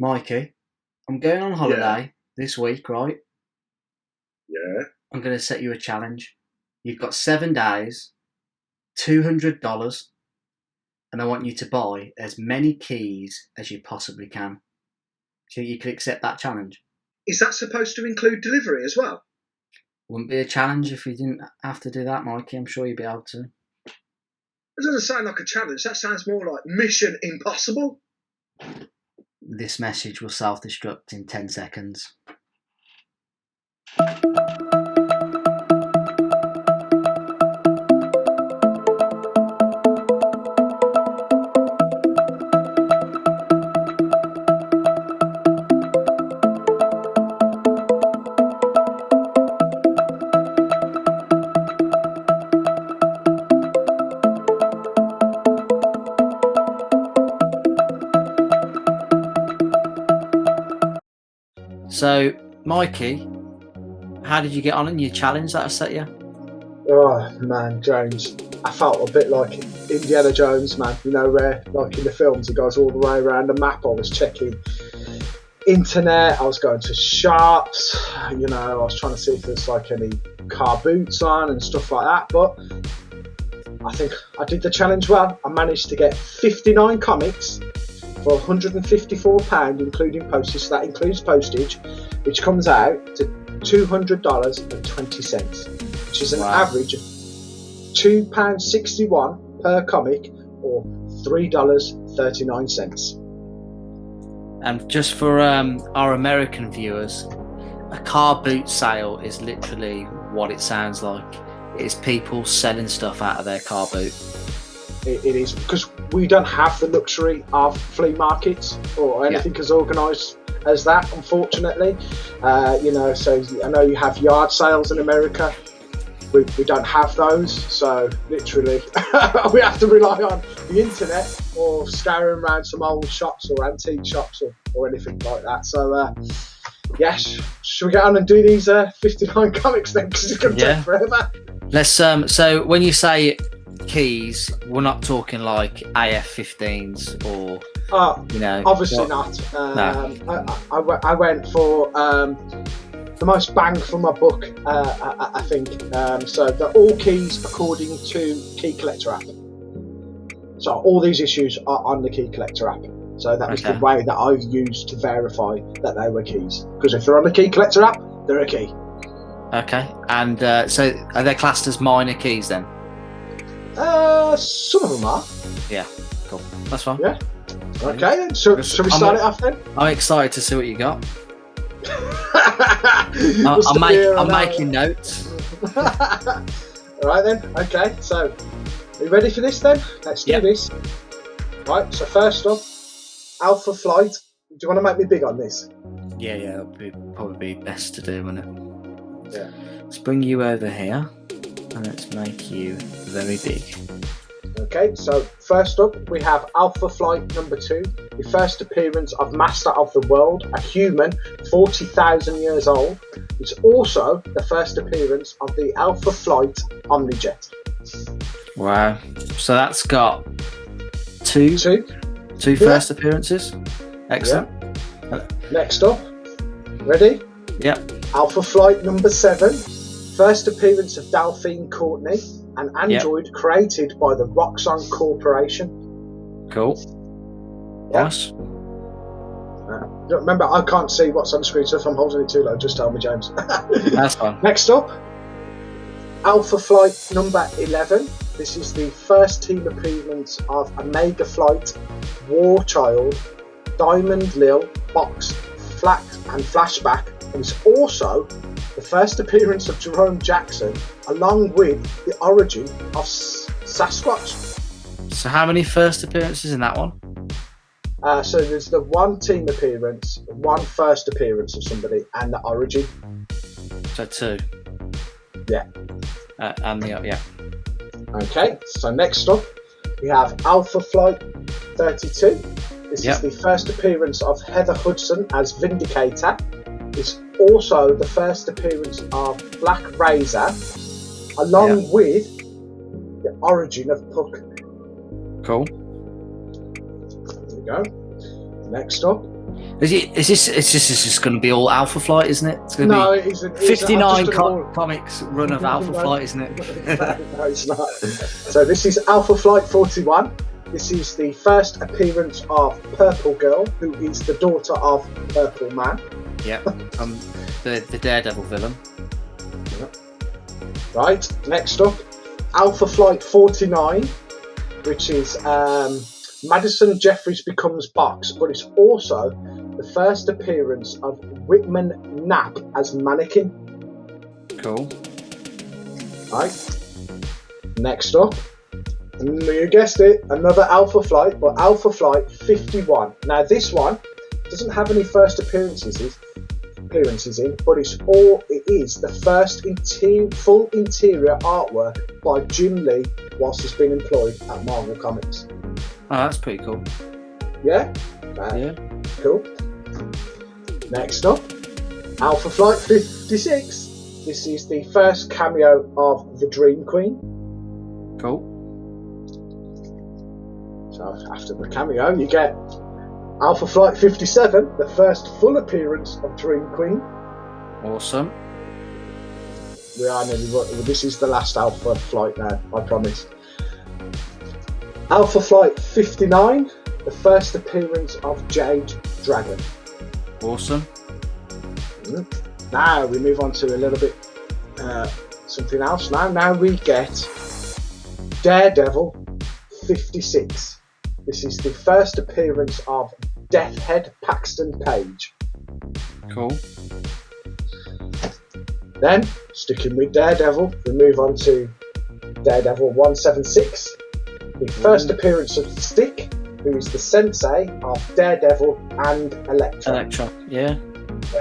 Mikey, I'm going on holiday this week, right? Yeah. I'm going to set you a challenge. You've got 7 days, $200, and I want you to buy as many keys as you possibly can. So you could accept that challenge. Is that supposed to include delivery as well? Wouldn't be a challenge if you didn't have to do that, Mikey. I'm sure you'd be able to. It doesn't sound like a challenge. That sounds more like Mission Impossible. This message will self-destruct in 10 seconds. So, Mikey, how did you get on in your challenge that I set you? Oh, man, Jones. I felt a bit like Indiana Jones, man. You know, where, like in the films, he goes all the way around the map. I was checking internet, I was going to shops, you know, I was trying to see if there's like any car boots on and stuff like that. But I think I did the challenge well. I managed to get 59 comics for £154, including postage. So that includes postage, which comes out to $200.20, which is an average of £2.61 per comic, or $3.39. And just for our American viewers, a car boot sale is literally what it sounds like. It is people selling stuff out of their car boot. It is, because we don't have the luxury of flea markets or anything as organised as that, unfortunately. You know, so I know you have yard sales in America. We don't have those, so literally we have to rely on the internet or scouring around some old shops or antique shops or anything like that. So yes, should we get on and do these 59 comics then, because it's going to take forever? Let's so when you say keys, we're not talking like AF-15s or you know, obviously not. No. I went for the most bang for my buck, I think. So they're all keys according to Key Collector app. So all these issues are on the Key Collector app. So that was the way that I've used to verify that they were keys. Because if they're on the Key Collector app, they're a key. Okay. And so are they classed as minor keys then? Some of them are. Yeah, cool. That's fine. Yeah. Okay, then. Should we start it off then? I'm excited to see what you got. I'm making notes. Alright then, okay, so are you ready for this then? Let's do this. Right, so first up, Alpha Flight. Do you want to make me big on this? Yeah, that would probably be best to do, wouldn't it? Yeah. Let's bring you over here and let's make you very big. Okay, so first up we have Alpha Flight number 2, the first appearance of Master of the World, a human 40,000 years old. It's also the first appearance of the Alpha Flight Omnijet. Wow, so that's got two first appearances. Excellent. Yeah. Next up, ready? Yep. Alpha Flight number 7, first appearance of Delphine Courtney, an android created by the Roxxon Corporation. Cool. Yeah. Nice. Remember, I can't see what's on screen, so if I'm holding it too low, just tell me, James. That's fine. Next up, Alpha Flight number 11. This is the first team appearance of Omega Flight, War Child, Diamond Lil, Box, Flack, and Flashback. And it's also the first appearance of Jerome Jackson, along with the origin of Sasquatch. So how many first appearances in that one? So there's the one team appearance, one first appearance of somebody, and the origin. So 2. Yeah. And the Okay, so next up we have Alpha Flight 32. This is the first appearance of Heather Hudson as Vindicator. It's also the first appearance of Black Razor, along with the origin of Puck. Cool. There we go. Next up, Is this going to be all Alpha Flight, isn't it? It's going to No, be it isn't. 59 comics run of Alpha Flight, isn't it? No, it's not. So this is Alpha Flight 41. This is the first appearance of Purple Girl, who is the daughter of Purple Man. Yep, the Daredevil villain. Right, next up, Alpha Flight 49, which is Madison Jeffries becomes Box, but it's also the first appearance of Whitman Knapp as Mannequin. Cool. Right. Next up, you guessed it, another Alpha Flight, but Alpha Flight 51. Now this one doesn't have any first appearances in, but it is the first full interior artwork by Jim Lee whilst he's been employed at Marvel Comics. Oh, that's pretty cool. Yeah? Yeah. Cool. Next up, Alpha Flight 56. This is the first cameo of the Dream Queen. Cool. So after the cameo, you get Alpha Flight 57, the first full appearance of Dream Queen. Awesome. We are nearly. This is the last Alpha Flight now, I promise. Alpha Flight 59, the first appearance of Jade Dragon. Awesome. Now we move on to a little bit something else. Now we get Daredevil 56. This is the first appearance of Deathhead Paxton Page. Cool. Then, sticking with Daredevil, we move on to Daredevil 176. The first appearance of Stick, who is the sensei of Daredevil and Elektra. Yeah.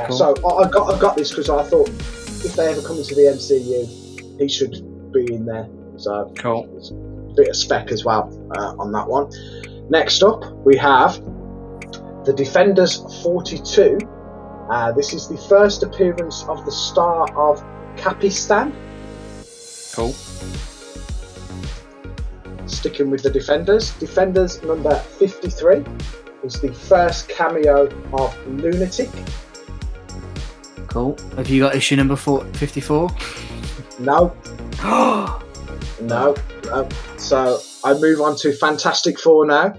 Cool. So I got this because I thought if they ever come into the MCU, he should be in there. So cool. It's a bit of spec as well on that one. Next up, we have the Defenders 42. This is the first appearance of the star of Capistan. Cool. Sticking with the Defenders number 53 is the first cameo of Lunatic. Cool. Have you got issue number 54? No. No. So I move on to Fantastic Four now.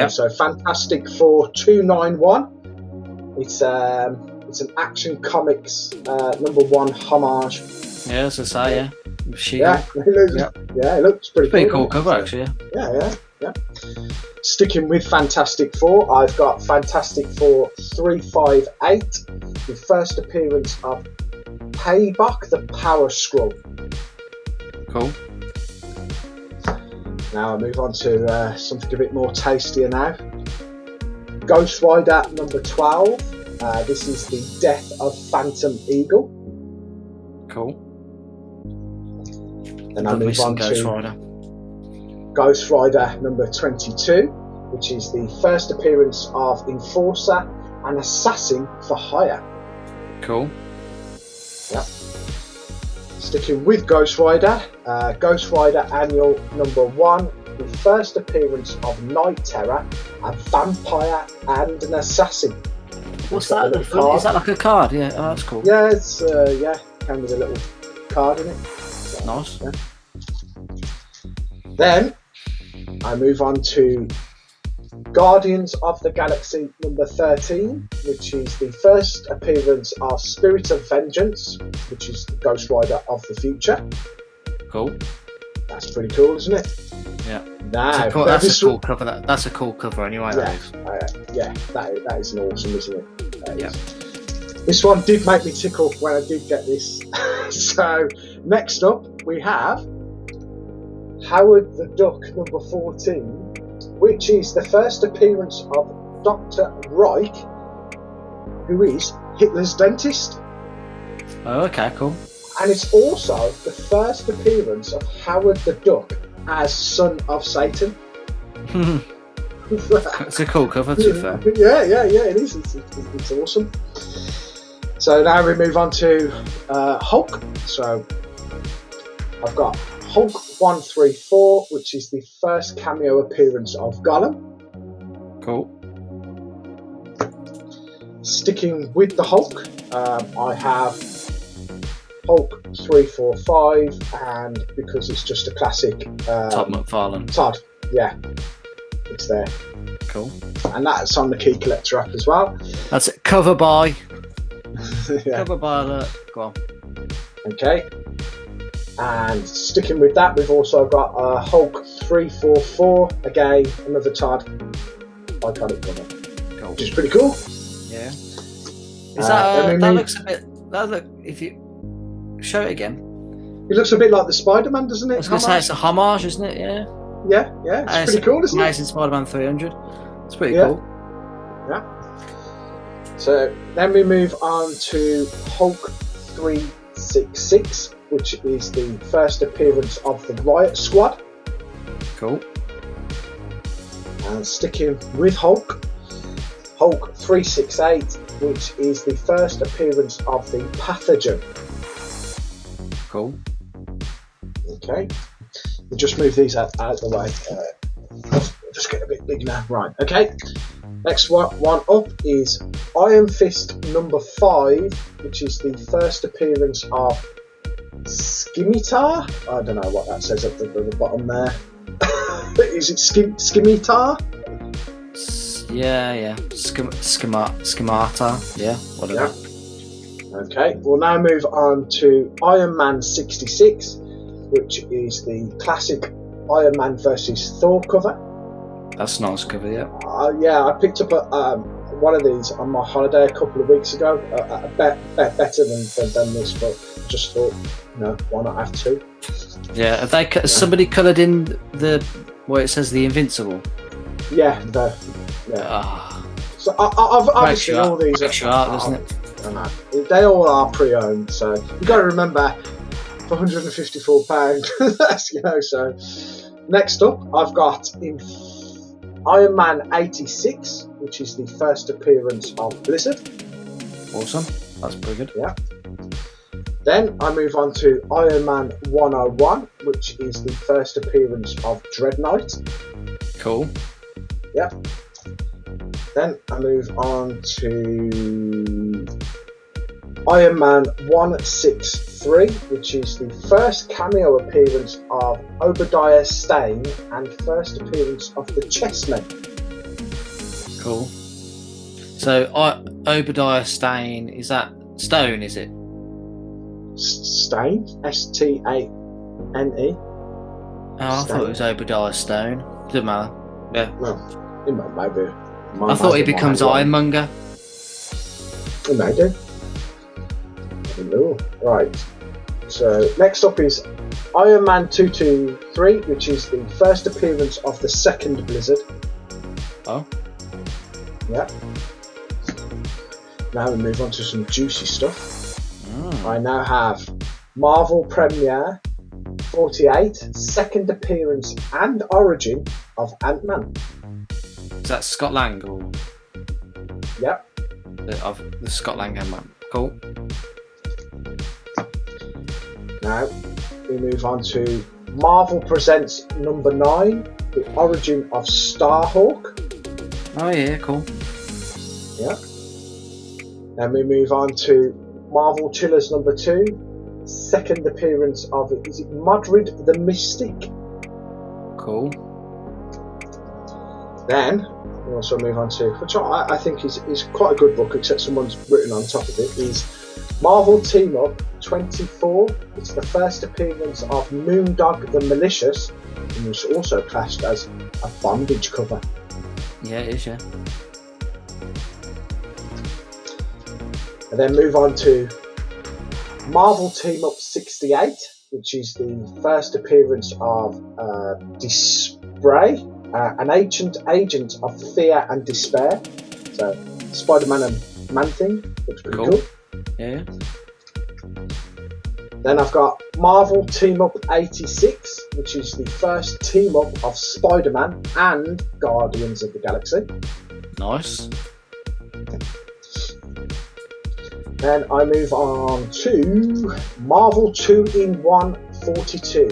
So Fantastic Four 291. It's an Action Comics #1 homage. Yeah, as I say, yeah. It looks pretty cool cover actually. Yeah. Sticking with Fantastic Four, I've got Fantastic Four 358, the first appearance of Payback the Power Scroll. Cool. Now I move on to something a bit more tastier now. Ghost Rider number 12. This is the death of Phantom Eagle. Cool. Then I move on Ghost to Rider. Ghost Rider number 22, which is the first appearance of Enforcer and Assassin for Hire. Cool. Yep. Sticking with Ghost Rider Annual number 1, the first appearance of Night Terror, a vampire and an assassin. What's that? Is that like a card? Yeah, oh, that's cool. Yeah, it's came with a little card in it. So, nice. Yeah. Then I move on to Guardians of the Galaxy number 13, which is the first appearance of Spirit of Vengeance, which is the Ghost Rider of the future. Cool. That's pretty cool, isn't it? Yeah. Now, that's a cool cover. That's a cool cover anyway. That is an awesome, isn't it? Yeah. This one did make me tickle when I did get this. So next up we have Howard the Duck number 14, which is the first appearance of Dr. Reich, who is Hitler's dentist. Oh, okay, cool. And it's also the first appearance of Howard the Duck as son of Satan. It's a cool cover, to be fair. Yeah, it is. It's awesome. So now we move on to Hulk. So I've got Hulk 134, which is the first cameo appearance of Gollum. Cool. Sticking with the Hulk, I have Hulk 345, and because it's just a classic, Todd McFarlane. Todd, yeah, it's there. Cool. And that's on the Key Collector app as well. That's it. Cover by. Yeah. Cover by alert. Go on. Okay. And sticking with that, we've also got Hulk 344, again, another Todd iconic cover, Cool. which is pretty cool. Yeah. Is that then looks a bit? That look. If you show it again. It looks a bit like the Spider-Man, doesn't it? I was going to say it's a homage, isn't it? Yeah. Yeah, it's pretty cool, isn't it? Amazing Spider-Man 300. It's pretty Yeah. cool. Yeah. So then we move on to Hulk 366, which is the first appearance of the Riot Squad. Cool. And sticking with Hulk 368, which is the first appearance of the Pathogen. Cool. Okay. We'll just move these out of the way. Just get a bit big now. Right, okay. Next one up is Iron Fist number 5, which is the first appearance of Scimitar. I don't know what that says at the bottom there. Is it Scimitar? Yeah. Schemata. Yeah, whatever. Yeah. Okay, we'll now move on to Iron Man 66, which is the classic Iron Man versus Thor cover. That's a nice cover, yeah. Yeah, I picked up one of these on my holiday a couple of weeks ago. Better than this, but just thought, why not have two? Yeah, have they somebody coloured in the where it says the Invincible? Yeah. So I've obviously all these extra art, doesn't it? I know. They all are pre-owned, so you've got to remember, for £154, so next up I've got in Iron Man 86, which is the first appearance of Blizzard. Awesome, that's pretty good. Yeah. Then I move on to Iron Man 101, which is the first appearance of Dreadnought. Cool. Yeah. Then I move on to Iron Man 163, which is the first cameo appearance of Obadiah Stane and first appearance of the Chessmen. Cool. So Obadiah Stane, is that Stone, is it? Stane? S-T-A-N-E? Oh, I thought it was Obadiah Stone. Doesn't matter. Yeah. Well, it might be. I thought he becomes Ironmonger. He may do. Right. So next up is Iron Man 223, which is the first appearance of the second Blizzard. Oh. Yeah. Now we move on to some juicy stuff. I now have Marvel Premiere 48, second appearance and origin of Ant-Man. Is that Scott Lang or? Yep. The Scott Lang Ant-Man. Cool. Now we move on to Marvel Presents number 9, the origin of Starhawk. Oh yeah, cool. Yeah. Then we move on to Marvel Chillers number 2, second appearance of is it Modred the Mystic? Cool. Then we also move on to, which I think is quite a good book, except someone's written on top of it, is Marvel Team Up 24. It's the first appearance of Moondog the Malicious, and was also classed as a bondage cover. Yeah, it is, yeah. And then move on to Marvel Team Up 68, which is the first appearance of Disspray, an ancient agent of fear and despair. So Spider-Man and Man-Thing, looks pretty cool. Yeah. Then I've got Marvel Team Up 86, which is the first team up of Spider-Man and Guardians of the Galaxy. Nice. Then I move on to Marvel 2-in-1 42,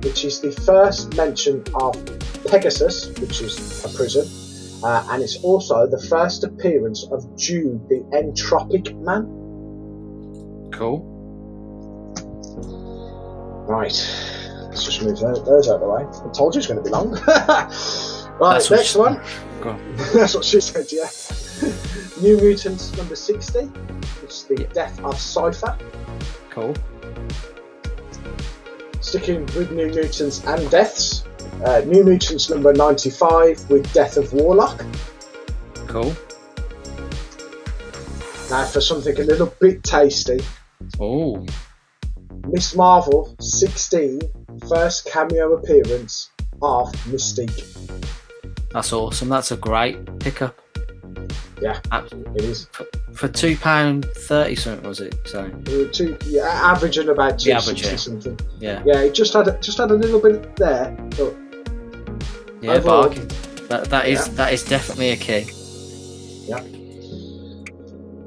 which is the first mention of Pegasus, which is a prison, and it's also the first appearance of Jude the Entropic Man. Cool. Right, let's just move those out of the way. I told you it's going to be long. Right, next one. Go on. That's what she said, yeah. New Mutants number 60, which is the death of Cypher. Cool. Sticking with New Mutants and deaths, New Mutants number 95 with death of Warlock. Cool. Now for something a little bit tasty, Oh. Miss Marvel 16, first cameo appearance of Mystique. That's awesome. That's a great pickup. Yeah, it is. For £2.30 something, was it? So Averaging about the average, 260 something. Yeah. Yeah, it just had a little bit there, but Yeah, overall, bargain. That is definitely a key. Yeah.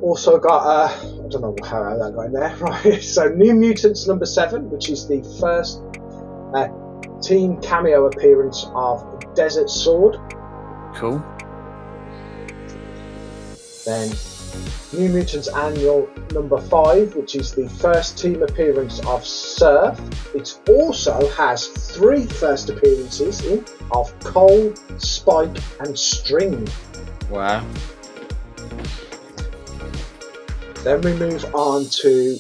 Also got I don't know how that got in there. Right. So New Mutants number 7, which is the first team cameo appearance of Desert Sword. Cool. Then New Mutants Annual number 5, which is the first team appearance of Surf. It also has 3 first appearances in of Cole, Spike, and String. Wow. Then we move on to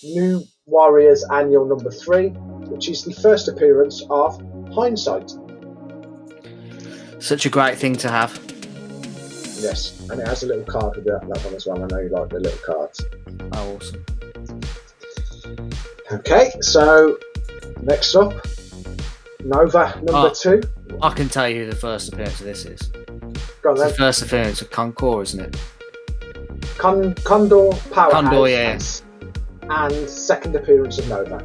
New Warriors Annual number 3, which is the first appearance of Hindsight. Such a great thing to have. Yes, and it has a little card with that one as well. I know you like the little cards. Oh, awesome. Okay, so next up, Nova number 2. I can tell you who the first appearance of this is. Go on It's then. the first appearance of Concord, isn't it? Condor Powerhouse. Condor, yeah. And second appearance of Nova.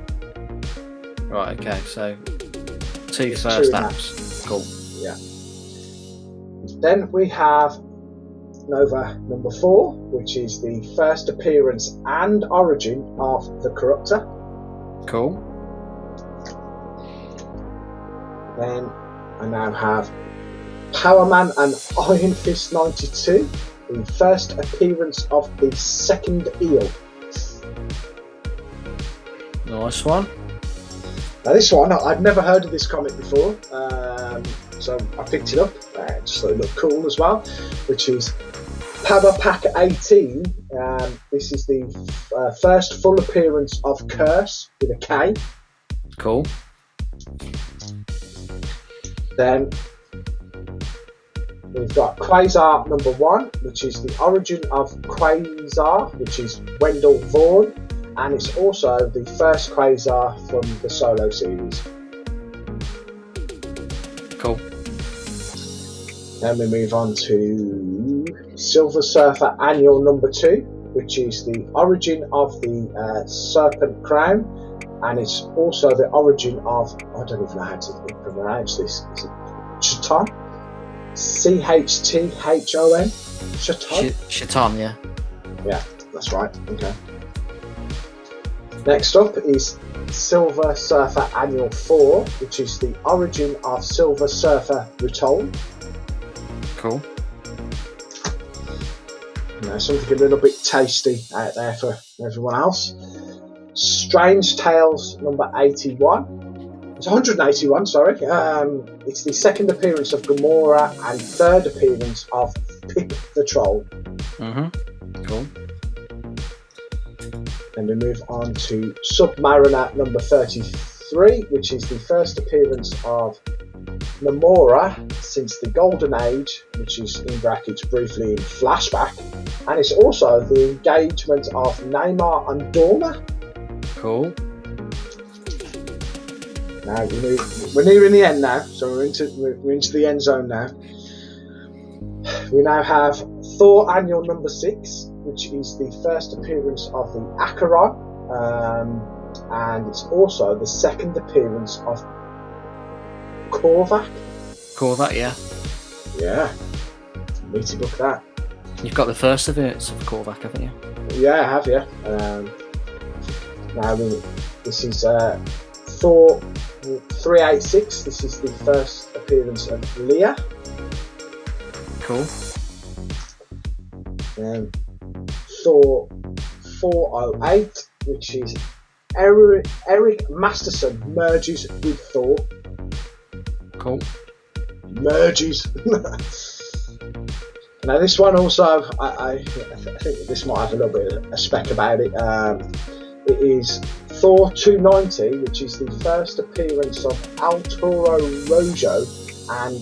Right, okay, so two It's first two in apps. Cool. Yeah. Then we have Nova number 4, which is the first appearance and origin of the Corruptor. Cool. Then I now have Power Man and Iron Fist 92, the first appearance of the second eel. Nice one. Now this one, I'd never heard of this comic before, so I picked it up. Just thought it looked cool as well, which is Power Pack 18. This is the first full appearance of Curse with a K. Cool. Then we've got Quasar number 1, which is the origin of Quasar, which is Wendell Vaughn, and it's also the first Quasar from the solo series. Cool. Then we move on to Silver Surfer Annual number 2, which is the origin of the Serpent Crown, and it's also the origin of, I don't even know how to pronounce this, is it Chaton? Chthon? Chaton? Chaton, yeah. Yeah, that's right, okay. Next up is Silver Surfer Annual 4, which is the origin of Silver Surfer Retold. Cool. Something a little bit tasty out there for everyone else. Strange Tales number 81. It's 181, sorry. It's the second appearance of Gamora and third appearance of Pip the Troll. Mm-hmm. Cool. Then we move on to Submariner number 33, which is the first appearance of Namora since the Golden Age, which is in brackets briefly in flashback, and it's also the engagement of Neymar and Dorma. Cool. Now we're nearing the end now, so we're into the end zone now. We now have Thor Annual number 6, which is the first appearance of the Acheron, and it's also the second appearance of Korvac. Korvac, yeah. Yeah, meaty book that. You've got the first appearance of Korvac, haven't you? Yeah, I have, yeah. Now this is Thor 386. This is the first appearance of Leah. Cool. Thor 408, which is Eric Masterson merges with Thor. Cool. Merges. Now this one also, I think this might have a little bit of a spec about it. It is Thor 290, which is the first appearance of Arturo Rojo and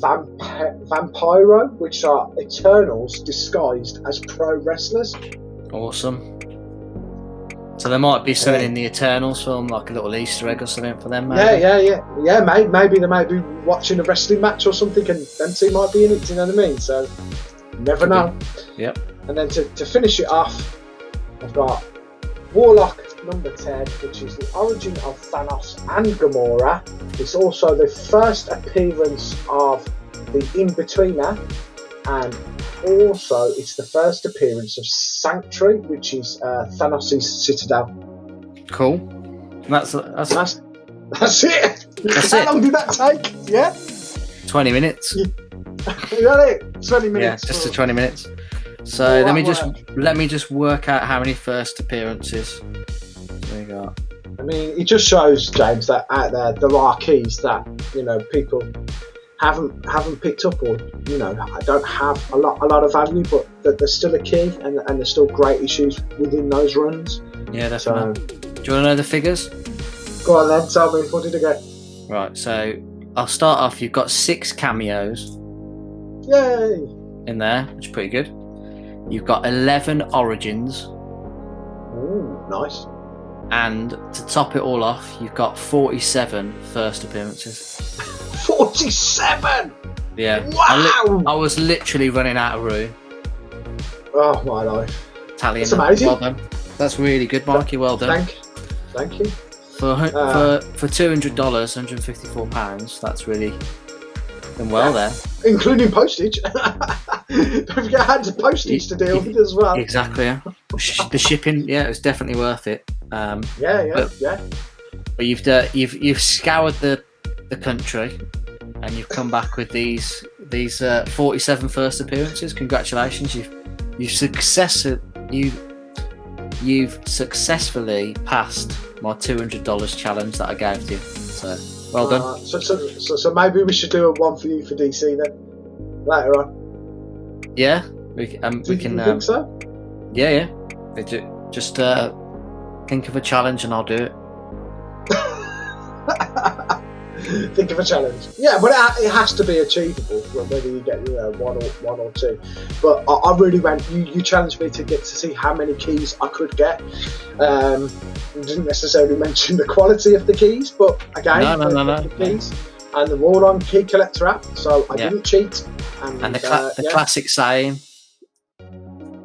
Vampiro, which are Eternals disguised as pro wrestlers. Awesome. So there might be something in the Eternals film, like a little Easter egg or something for them, maybe? Yeah, maybe they might be watching a wrestling match or something and them two might be in it, do you know what I mean? So, you never know. Yep. And then to finish it off, I've got Warlock number 10, which is the origin of Thanos and Gamora. It's also the first appearance of the In-Betweener, and also it's the first appearance of Sanctuary, which is Thanos' Citadel. Cool. That's it. That's How long did that take? Yeah? 20 minutes. You got it? 20 minutes. Yeah, just to 20 minutes. So let me just work out how many first appearances we got. I mean, it just shows, James, that out there are keys that, you know, people haven't picked up, or, you know, don't have a lot of value, but that there's still a key, and there's still great issues within those runs. Yeah, definitely. So, do you want to know the figures? Go on then, tell me, what did I get? Right, so I'll start off. You've got 6 cameos. Yay! In there, which is pretty good. You've got 11 origins. Ooh, nice. And to top it all off, you've got 47 first appearances. 47! Yeah. Wow! I was literally running out of room. Oh, my life. Italian. That's amazing. Well done. That's really good, Mikey. Well done. Thank you. For $200, £154, that's really done well there. Including postage. Don't forget I had postage to deal with as well. Exactly, yeah. The shipping, yeah, it was definitely worth it. Yeah. But you've scoured the country, and you've come back with these 47 first appearances. Congratulations! You've successfully passed my $200 challenge that I gave to you. So well done. So maybe we should do a one for you for DC then later on. Yeah, we can. You think so? Yeah. Just think of a challenge and I'll do it. Think of a challenge. Yeah, but it has to be achievable, whether you get one or two. But I really went. You challenged me to get to see how many keys I could get. You didn't necessarily mention the quality of the keys, but again, no. The keys and the Warlong Key Collector app. So I didn't cheat. And the classic saying,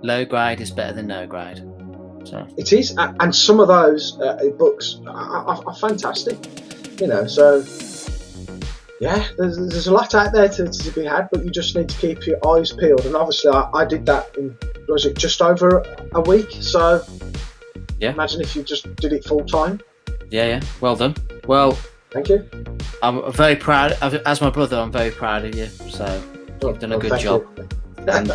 "Low grade is better than no grade." So it is, and some of those books are fantastic. You know, so. Yeah, there's a lot out there to be had, but you just need to keep your eyes peeled. And obviously, I did that in, was it just over a week? So, yeah. Imagine if you just did it full time. Yeah. Well done. Well, thank you. I'm very proud. As my brother, I'm very proud of you. So, you've done a good job. And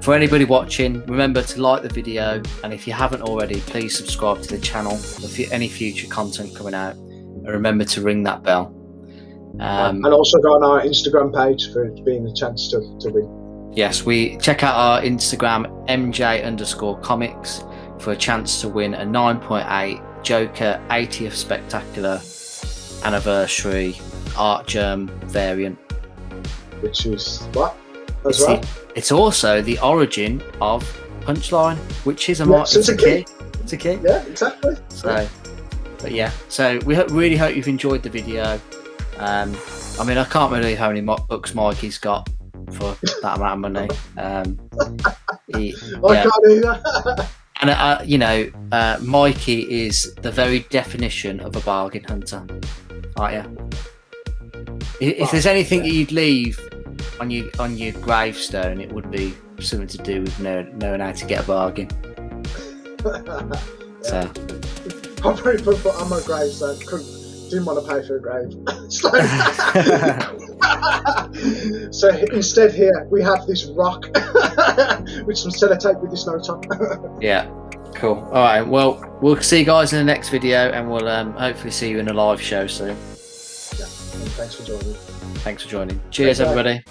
for anybody watching, remember to like the video. And if you haven't already, please subscribe to the channel for any future content coming out. And remember to ring that bell. And also go on our Instagram page for being a chance to win. Yes, we check out our Instagram MJ_comics for a chance to win a 9.8 Joker 80th Spectacular Anniversary Art Germ variant. Which is what? It's also the origin of Punchline, which is it's a key. It's a key. Yeah, exactly. So we really hope you've enjoyed the video. I mean, I can't believe how many books Mikey's got for that amount of money. I can't either. And Mikey is the very definition of a bargain hunter, aren't you? If there's anything that you'd leave on your gravestone, it would be something to do with knowing how to get a bargain. So I'll probably put on my gravestone. didn't want to pay for a grave. So instead here we have this rock with some sellotape with this note on. Yeah, cool. All right, well, we'll see you guys in the next video, and we'll hopefully see you in a live show soon. Yeah, and thanks for joining. Thanks for joining. Cheers, everybody.